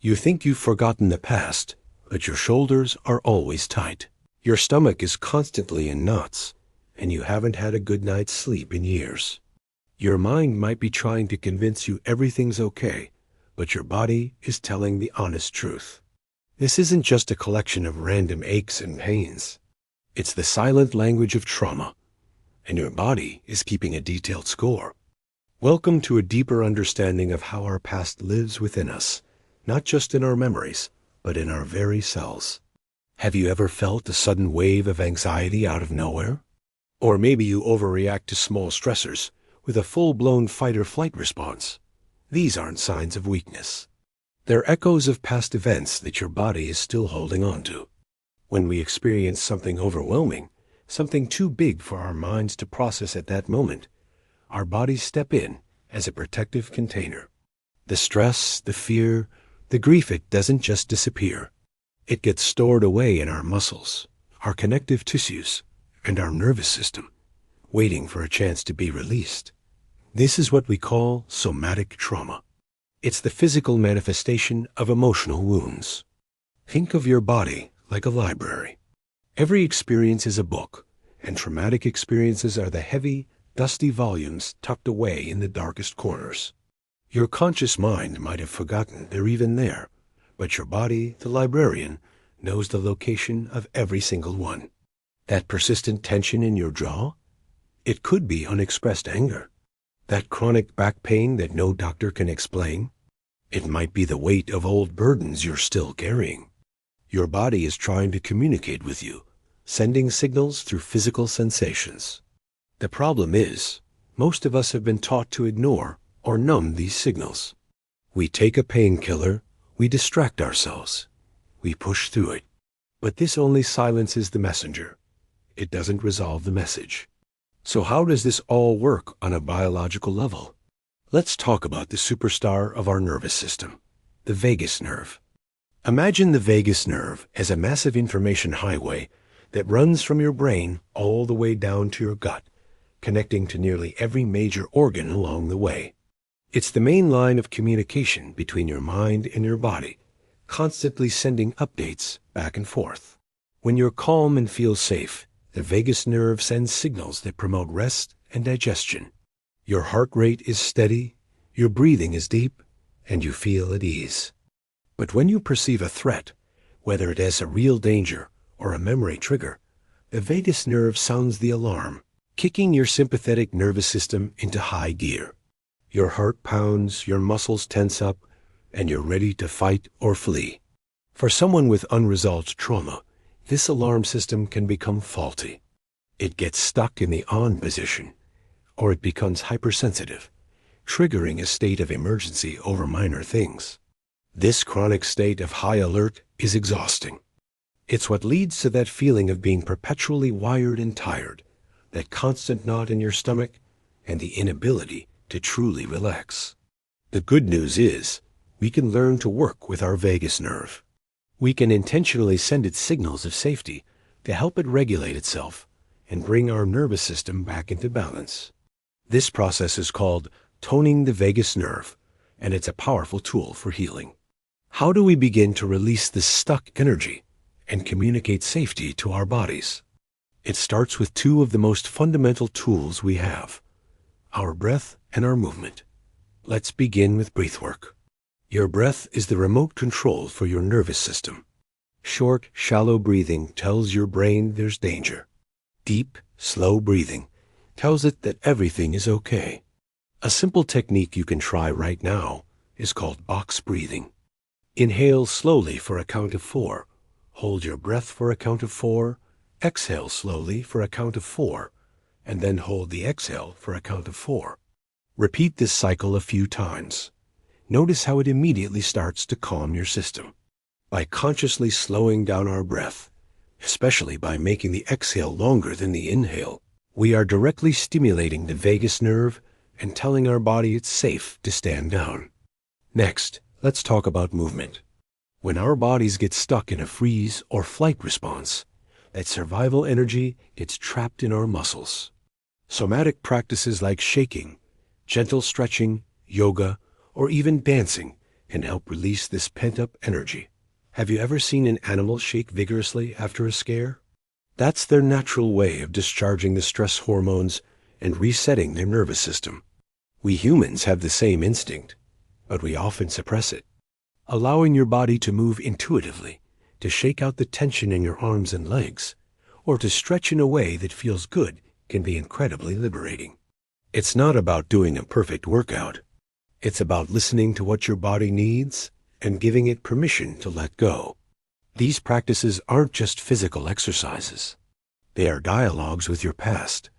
You think you've forgotten the past, but your shoulders are always tight. Your stomach is constantly in knots, and you haven't had a good night's sleep in years. Your mind might be trying to convince you everything's okay, but your body is telling the honest truth. This isn't just a collection of random aches and pains. It's the silent language of trauma, and your body is keeping a detailed score. Welcome to a deeper understanding of how our past lives within us, not just in our memories, but in our very cells. Have you ever felt a sudden wave of anxiety out of nowhere? Or maybe you overreact to small stressors with a full-blown fight-or-flight response. These aren't signs of weakness. They're echoes of past events that your body is still holding on to. When we experience something overwhelming, something too big for our minds to process at that moment, our bodies step in as a protective container. The stress, the fear, the grief, it doesn't just disappear. It gets stored away in our muscles, our connective tissues, and our nervous system, waiting for a chance to be released. This is what we call somatic trauma. It's the physical manifestation of emotional wounds. Think of your body like a library. Every experience is a book, and traumatic experiences are the heavy, dusty volumes tucked away in the darkest corners. Your conscious mind might have forgotten they're even there, but your body, the librarian, knows the location of every single one. That persistent tension in your jaw? It could be unexpressed anger. That chronic back pain that no doctor can explain? It might be the weight of old burdens you're still carrying. Your body is trying to communicate with you, sending signals through physical sensations. The problem is, most of us have been taught to ignore or numb these signals. We take a painkiller, we distract ourselves, we push through it. But this only silences the messenger. It doesn't resolve the message. So how does this all work on a biological level? Let's talk about the superstar of our nervous system, the vagus nerve. Imagine the vagus nerve as a massive information highway that runs from your brain all the way down to your gut, connecting to nearly every major organ along the way. It's the main line of communication between your mind and your body, constantly sending updates back and forth. When you're calm and feel safe, the vagus nerve sends signals that promote rest and digestion. Your heart rate is steady, your breathing is deep, and you feel at ease. But when you perceive a threat, whether it is a real danger or a memory trigger, the vagus nerve sounds the alarm, kicking your sympathetic nervous system into high gear. Your heart pounds, your muscles tense up, and you're ready to fight or flee. For someone with unresolved trauma, this alarm system can become faulty. It gets stuck in the on position, or it becomes hypersensitive, triggering a state of emergency over minor things. This chronic state of high alert is exhausting. It's what leads to that feeling of being perpetually wired and tired, that constant knot in your stomach, and the inability to truly relax. The good news is, we can learn to work with our vagus nerve. We can intentionally send it signals of safety to help it regulate itself and bring our nervous system back into balance. This process is called toning the vagus nerve, and it's a powerful tool for healing. How do we begin to release this stuck energy and communicate safety to our bodies? It starts with two of the most fundamental tools we have, our breath and our movement. Let's begin with breathwork. Your breath is the remote control for your nervous system. Short, shallow breathing tells your brain there's danger. Deep, slow breathing tells it that everything is okay. A simple technique you can try right now is called box breathing. Inhale slowly for a count of 4. Hold your breath for a count of 4. Exhale slowly for a count of 4. And then hold the exhale for a count of 4. Repeat this cycle a few times. Notice how it immediately starts to calm your system. By consciously slowing down our breath, especially by making the exhale longer than the inhale, we are directly stimulating the vagus nerve and telling our body it's safe to stand down. Next, let's talk about movement. When our bodies get stuck in a freeze or flight response, that survival energy gets trapped in our muscles. Somatic practices like shaking, gentle stretching, yoga, or even dancing can help release this pent-up energy. Have you ever seen an animal shake vigorously after a scare? That's their natural way of discharging the stress hormones and resetting their nervous system. We humans have the same instinct, but we often suppress it. Allowing your body to move intuitively, to shake out the tension in your arms and legs, or to stretch in a way that feels good can be incredibly liberating. It's not about doing a perfect workout. It's about listening to what your body needs and giving it permission to let go. These practices aren't just physical exercises. They are dialogues with your past,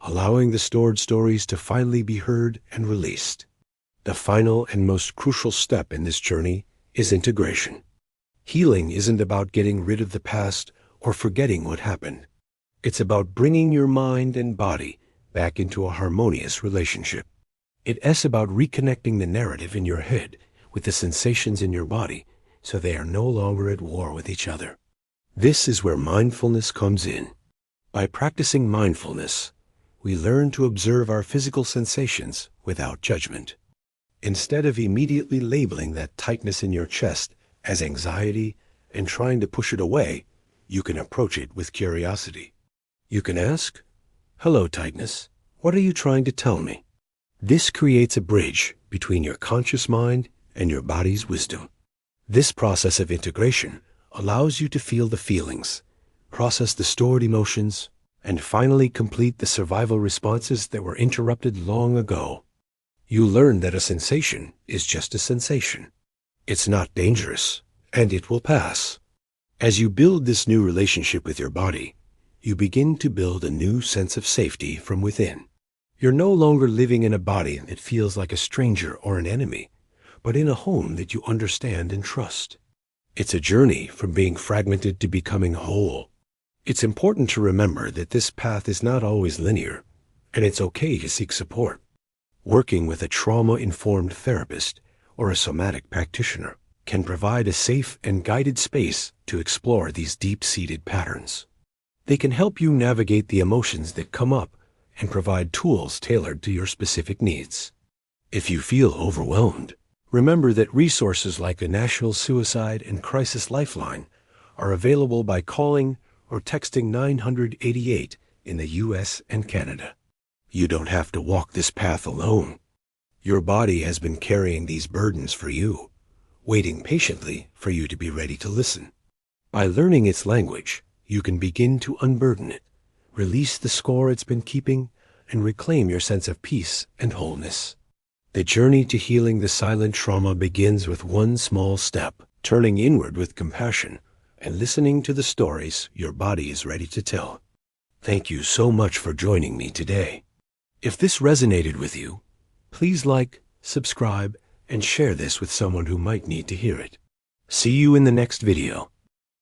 allowing the stored stories to finally be heard and released. The final and most crucial step in this journey is integration. Healing isn't about getting rid of the past or forgetting what happened. It's about bringing your mind and body back into a harmonious relationship. It's about reconnecting the narrative in your head with the sensations in your body so they are no longer at war with each other. This is where mindfulness comes in. By practicing mindfulness, we learn to observe our physical sensations without judgment. Instead of immediately labeling that tightness in your chest as anxiety and trying to push it away, you can approach it with curiosity. You can ask, "Hello, tightness. What are you trying to tell me?" This creates a bridge between your conscious mind and your body's wisdom. This process of integration allows you to feel the feelings, process the stored emotions, and finally complete the survival responses that were interrupted long ago. You learn that a sensation is just a sensation. It's not dangerous, and it will pass. As you build this new relationship with your body, you begin to build a new sense of safety from within. You're no longer living in a body that feels like a stranger or an enemy, but in a home that you understand and trust. It's a journey from being fragmented to becoming whole. It's important to remember that this path is not always linear, and it's okay to seek support. Working with a trauma-informed therapist or a somatic practitioner can provide a safe and guided space to explore these deep-seated patterns. They can help you navigate the emotions that come up and provide tools tailored to your specific needs. If you feel overwhelmed, remember that resources like the National Suicide and Crisis Lifeline are available by calling or texting 988 in the US and Canada. You don't have to walk this path alone. Your body has been carrying these burdens for you, waiting patiently for you to be ready to listen. By learning its language, you can begin to unburden it, release the score it's been keeping, and reclaim your sense of peace and wholeness. The journey to healing the silent trauma begins with one small step, turning inward with compassion and listening to the stories your body is ready to tell. Thank you so much for joining me today. If this resonated with you, please like, subscribe, and share this with someone who might need to hear it. See you in the next video.